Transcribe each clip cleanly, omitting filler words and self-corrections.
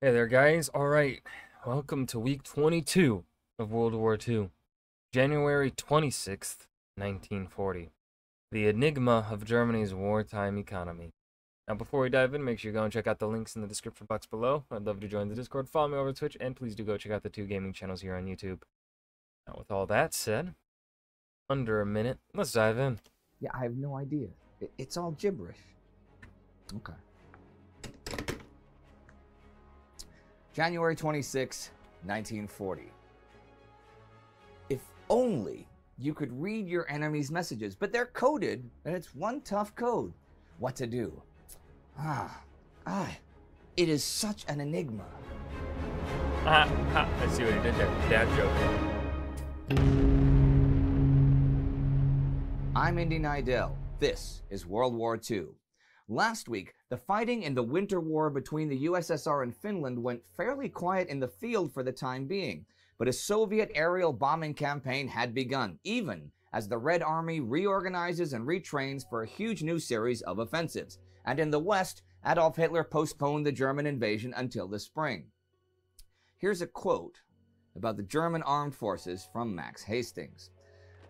Hey there, guys. All right, welcome to week 22 of World War II, January 26th, 1940. The Enigma of Germany's wartime economy. Now, before we dive in, make sure you go and check out the links in the description box below. I'd love to join the Discord, follow me over Twitch, and please do go check out the two gaming channels here on YouTube. Now, with all that said, under a minute, let's dive in. Yeah, I have no idea. It's all gibberish. Okay. January 26, 1940. If only you could read your enemy's messages, but they're coded, and it's one tough code. What to do? It is such an enigma. I see what he did there. Dad joke. I'm Indy Nidell. This is World War II. Last week, the fighting in the Winter War between the USSR and Finland went fairly quiet in the field for the time being, but a Soviet aerial bombing campaign had begun, even as the Red Army reorganizes and retrains for a huge new series of offensives. And in the West, Adolf Hitler postponed the German invasion until the spring. Here's a quote about the German armed forces from Max Hastings.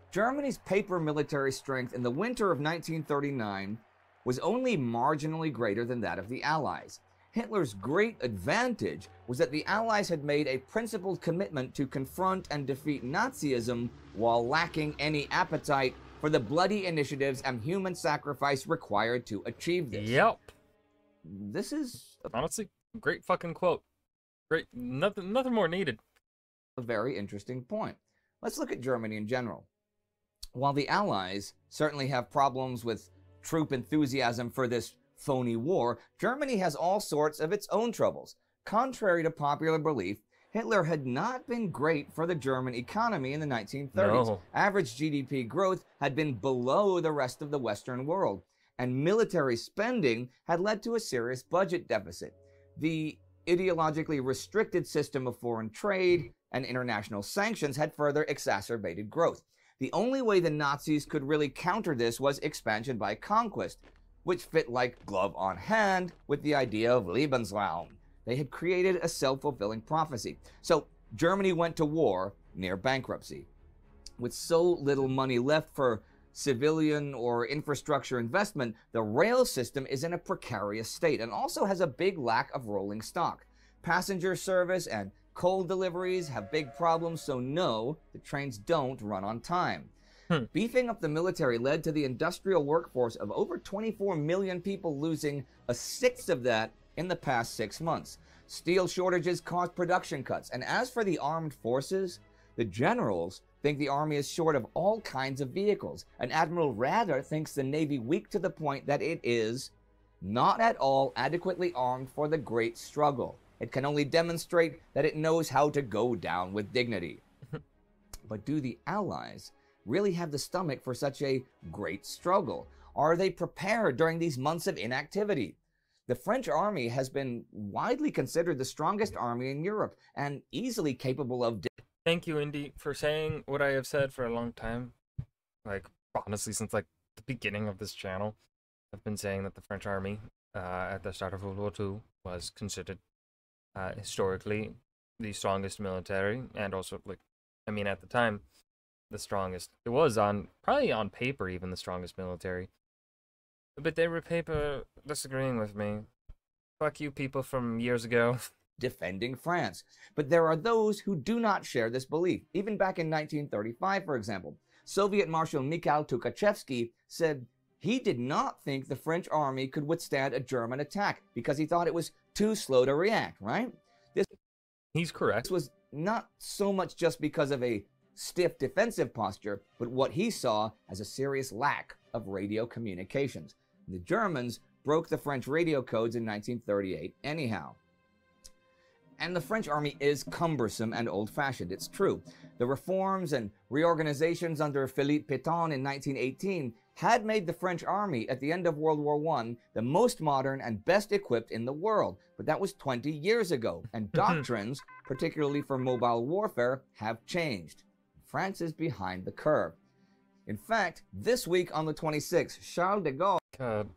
Germany's paper military strength in the winter of 1939 was only marginally greater than that of the Allies. Hitler's great advantage was that the Allies had made a principled commitment to confront and defeat Nazism while lacking any appetite for the bloody initiatives and human sacrifice required to achieve this. Yep. This is Honestly, great fucking quote. Great. Nothing more needed. a very interesting point. Let's look at Germany in general. While the Allies certainly have problems with troop enthusiasm for this phony war, Germany has all sorts of its own troubles. Contrary to popular belief, Hitler had not been great for the German economy in the 1930s. No. Average GDP growth had been below the rest of the Western world, and military spending had led to a serious budget deficit. The ideologically restricted system of foreign trade and international sanctions had further exacerbated growth. The only way the Nazis could really counter this was expansion by conquest, which fit like glove on hand with the idea of Lebensraum. They had created a self-fulfilling prophecy. So Germany went to war near bankruptcy. With so little money left for civilian or infrastructure investment, the rail system is in a precarious state and also has a big lack of rolling stock. Passenger service and coal deliveries have big problems, so no, the trains don't run on time. Beefing up the military led to the industrial workforce of over 24 million people, losing a sixth of that in the past 6 months. Steel shortages caused production cuts, and as for the armed forces, the generals think the army is short of all kinds of vehicles, and Admiral Rader thinks the Navy weak to the point that it is not at all adequately armed for the great struggle. It can only demonstrate that it knows how to go down with dignity. But do the Allies really have the stomach for such a great struggle? Are they prepared during these months of inactivity? The French army has been widely considered the strongest army in Europe and easily capable of... Thank you, Indy, for saying what I have said for a long time. Like, honestly, since like the beginning of this channel, I've been saying that the French army at the start of World War II was considered historically the strongest military, and also, like, I mean, at the time, the strongest. It was probably on paper even the strongest military. But they were paper disagreeing with me. Fuck you, people from years ago. defending France. But there are those who do not share this belief. Even back in 1935, for example, Soviet Marshal Mikhail Tukhachevsky said he did not think the French army could withstand a German attack because he thought it was too slow to react, right? He's correct. This was not so much just because of a stiff defensive posture, but what he saw as a serious lack of radio communications. The Germans broke the French radio codes in 1938 anyhow. And the French army is cumbersome and old-fashioned, it's true. The reforms and reorganizations under Philippe Pétain in 1918 had made the French army at the end of World War I the most modern and best equipped in the world. But that was 20 years ago, and doctrines, particularly for mobile warfare, have changed. France is behind the curve. In fact, this week on the 26th, Charles de Gaulle... God,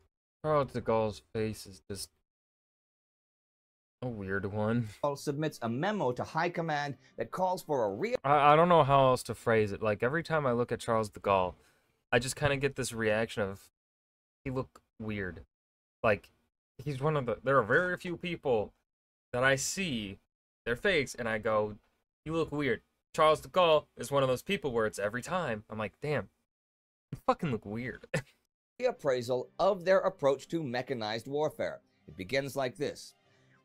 Charles de Gaulle's face is just A weird one. submits a memo to High Command that calls for a real I don't know how else to phrase it. Like, every time I look at Charles de Gaulle, I just kind of get this reaction of, he look weird. Like, he's one of the, there are very few people that I see their face and I go, you look weird. Charles de Gaulle is one of those people where it's every time, I'm like, damn, you fucking look weird. appraisal of their approach to mechanized warfare. It begins like this.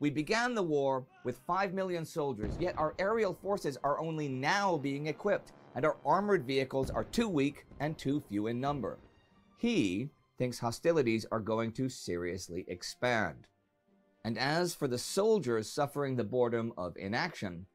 We began the war with 5 million soldiers, yet our aerial forces are only now being equipped, and our armored vehicles are too weak and too few in number. He thinks hostilities are going to seriously expand. And as for the soldiers suffering the boredom of inaction,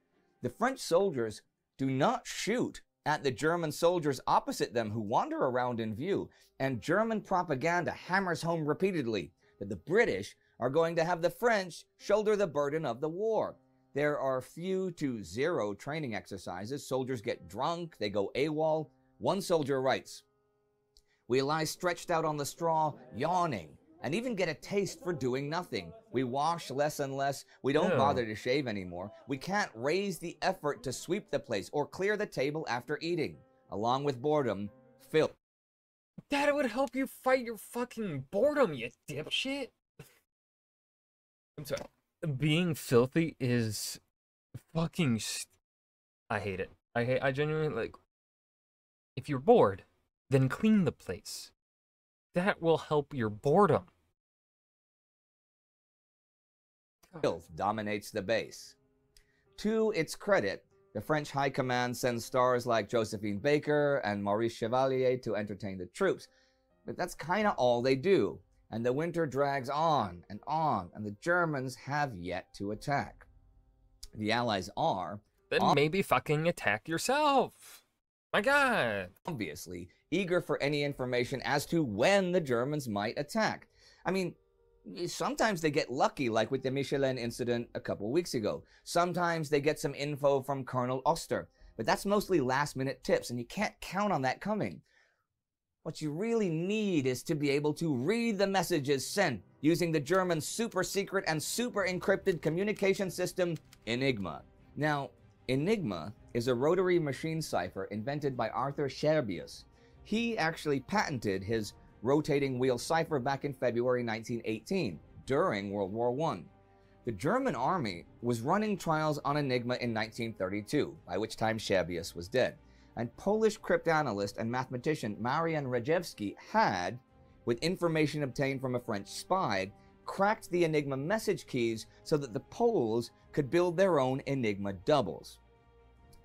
the French soldiers do not shoot at the German soldiers opposite them who wander around in view, and German propaganda hammers home repeatedly that the British are going to have the French shoulder the burden of the war. There are few to zero training exercises. Soldiers get drunk, they go AWOL. One soldier writes, "We lie stretched out on the straw, yawning, and even get a taste for doing nothing. We wash less and less. We don't bother to shave anymore. We can't raise the effort to sweep the place or clear the table after eating. Along with boredom, filth." That would help you fight your fucking boredom, you dipshit. I'm sorry. Being filthy is fucking. I hate it. I genuinely, like. If you're bored, then clean the place. That will help your boredom. Filth dominates the base. To its credit, the French High Command sends stars like Josephine Baker and Maurice Chevalier to entertain the troops. But that's kind of all they do. And the winter drags on, and the Germans have yet to attack. The Allies are... Then maybe fucking attack yourself. My God. Obviously eager for any information as to when the Germans might attack. I mean, sometimes they get lucky, like with the Michelin incident a couple weeks ago. Sometimes they get some info from Colonel Oster. But that's mostly last-minute tips, and you can't count on that coming. What you really need is to be able to read the messages sent using the German super-secret and super-encrypted communication system, Enigma. Now, Enigma is a rotary machine cipher invented by Arthur Scherbius. He actually patented his rotating wheel cipher back in February 1918, during World War I. The German army was running trials on Enigma in 1932, by which time Scherbius was dead. And Polish cryptanalyst and mathematician Marian Rejewski had, with information obtained from a French spy, cracked the Enigma message keys so that the Poles could build their own Enigma doubles.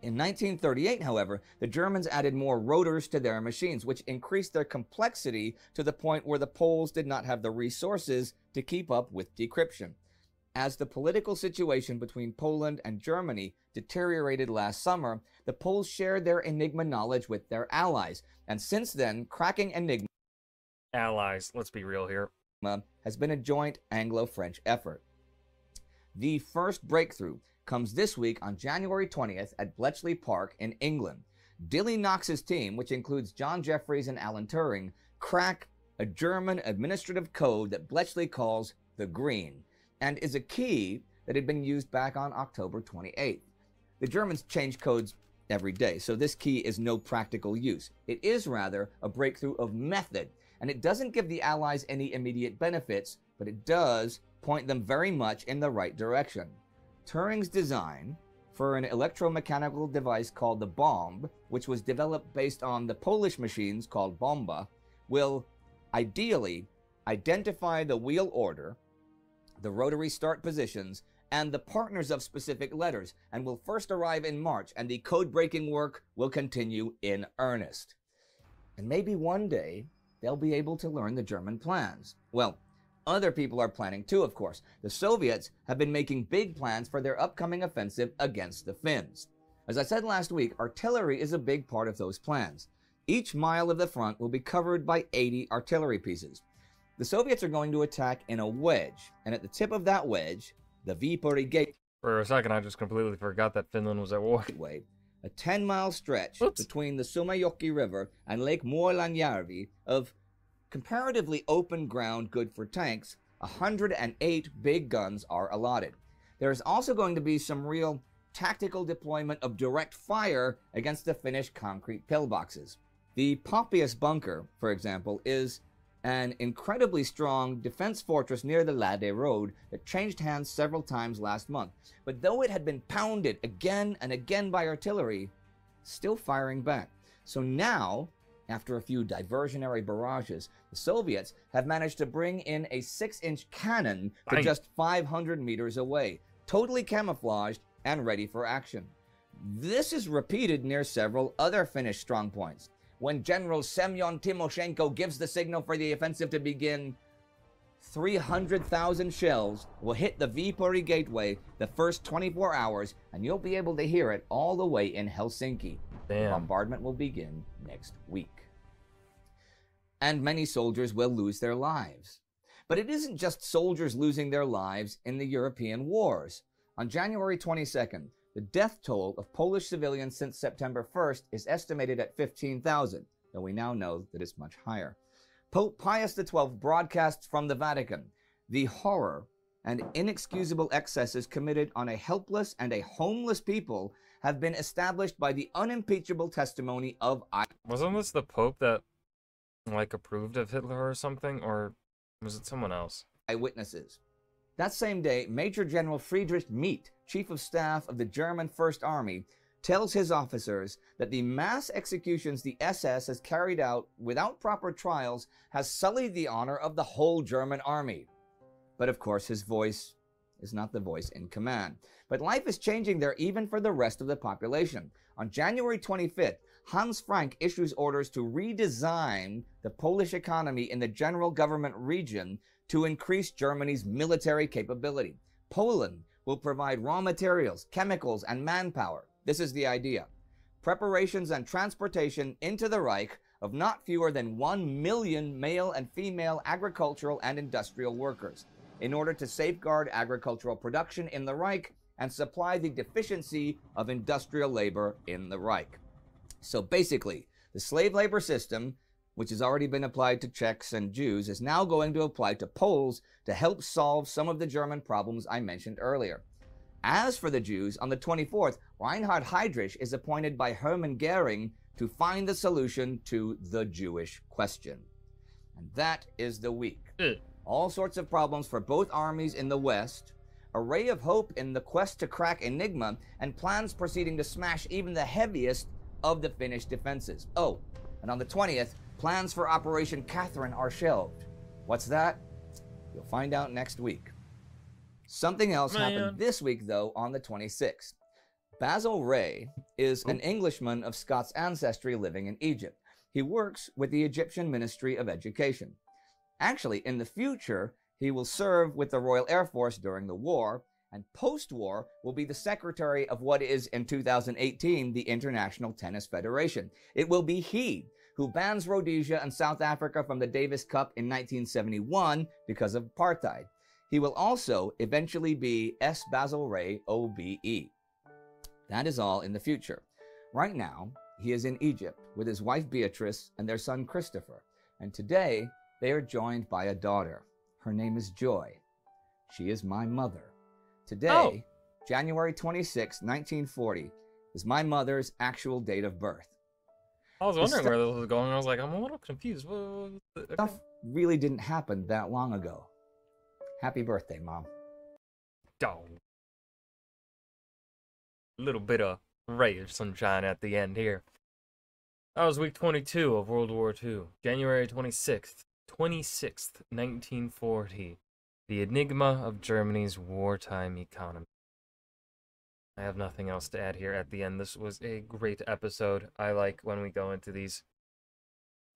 In 1938, however, the Germans added more rotors to their machines, which increased their complexity to the point where the Poles did not have the resources to keep up with decryption. As the political situation between Poland and Germany deteriorated last summer, the Poles shared their Enigma knowledge with their allies, and since then, cracking Enigma Allies, let's be real here, has been a joint Anglo-French effort. The first breakthrough comes this week on January 20th at Bletchley Park in England. Dilly Knox's team, which includes John Jeffries and Alan Turing, crack a German administrative code that Bletchley calls the Green, and is a key that had been used back on October 28th. The Germans change codes every day, so this key is no practical use. It is rather a breakthrough of method, and it doesn't give the Allies any immediate benefits, but it does point them very much in the right direction. Turing's design for an electromechanical device called the bomb, which was developed based on the Polish machines called bomba, will ideally identify the wheel order, the rotary start positions, and the partners of specific letters, and will first arrive in March, and the code-breaking work will continue in earnest. And maybe one day, they'll be able to learn the German plans. Well, other people are planning too, of course. The Soviets have been making big plans for their upcoming offensive against the Finns. As I said last week, artillery is a big part of those plans. Each mile of the front will be covered by 80 artillery pieces. The Soviets are going to attack in a wedge, and at the tip of that wedge, the Viipuri Gateway. For a second, I just completely forgot that Finland was at war. A 10-mile stretch between the Sumajoki River and Lake Muolanjärvi of comparatively open ground good for tanks, 108 big guns are allotted. There's also going to be some real tactical deployment of direct fire against the Finnish concrete pillboxes. The Poppius bunker, for example, is an incredibly strong defense fortress near the Lade Road that changed hands several times last month. But though it had been pounded again and again by artillery, still firing back. So now, after a few diversionary barrages, the Soviets have managed to bring in a 6-inch cannon to just 500 meters away, totally camouflaged and ready for action. This is repeated near several other Finnish strongpoints. When General Semyon Timoshenko gives the signal for the offensive to begin, 300,000 shells will hit the Viipuri gateway the first 24 hours, and you'll be able to hear it all the way in Helsinki. Damn. The bombardment will begin next week. And many soldiers will lose their lives. But it isn't just soldiers losing their lives in the European wars. On January 22nd, the death toll of Polish civilians since September 1st is estimated at 15,000, though we now know that it's much higher. Pope Pius XII broadcasts from the Vatican the horror and inexcusable excesses committed on a helpless and a homeless people have been established by the unimpeachable testimony of Wasn't this the Pope that, like, approved of Hitler or something? Or was it someone else? eyewitnesses. That same day, Major General Friedrich Meade, Chief of Staff of the German First Army, tells his officers that the mass executions the SS has carried out without proper trials has sullied the honor of the whole German army. But of course, his voice is not the voice in command. But life is changing there even for the rest of the population. On January 25th, Hans Frank issues orders to redesign the Polish economy in the general government region to increase Germany's military capability. Poland will provide raw materials, chemicals, and manpower. This is the idea. Preparations and transportation into the Reich of not fewer than 1 million male and female agricultural and industrial workers in order to safeguard agricultural production in the Reich and supply the deficiency of industrial labor in the Reich. So basically, the slave labor system, which has already been applied to Czechs and Jews, is now going to apply to Poles to help solve some of the German problems I mentioned earlier. As for the Jews, on the 24th, Reinhard Heydrich is appointed by Hermann Goering to find the solution to the Jewish question. And that is the week. All sorts of problems for both armies in the West, a ray of hope in the quest to crack Enigma, and plans proceeding to smash even the heaviest of the Finnish defenses. Oh, and on the 20th, plans for Operation Catherine are shelved. What's that? You'll find out next week. Something else happened this week, though, on the 26th. Basil Ray is an Englishman of Scots ancestry living in Egypt. He works with the Egyptian Ministry of Education. Actually, in the future, he will serve with the Royal Air Force during the war, and post-war will be the secretary of what is, in 2018, the International Tennis Federation. It will be he who bans Rhodesia and South Africa from the Davis Cup in 1971 because of apartheid. He will also eventually be S. Basil Ray, OBE. That is all in the future. Right now, he is in Egypt with his wife Beatrice and their son Christopher, and today they are joined by a daughter. Her name is Joy. She is my mother. Today, January 26, 1940, is my mother's actual date of birth. I was wondering where this was going. I was like, I'm a little confused. Stuff really didn't happen that long ago. Happy birthday, Mom. Oh. A little bit of ray of sunshine at the end here. That was week 22 of World War II. January 26th, 1940. The Enigma of Germany's wartime economy. I have nothing else to add here at the end. This was a great episode. I like when we go into these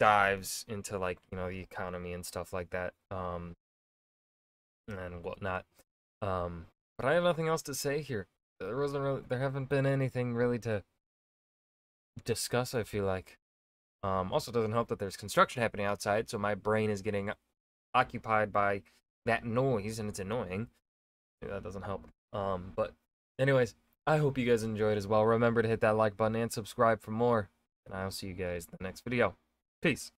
dives into, like, you know, the economy and stuff like that, and whatnot. But I have nothing else to say here. There haven't been anything really to discuss, I feel like. Also doesn't help that there's construction happening outside, so my brain is getting occupied by that noise, and it's annoying. Maybe that doesn't help. But anyways, I hope you guys enjoyed as well. Remember to hit that like button and subscribe for more, and I'll see you guys in the next video. Peace.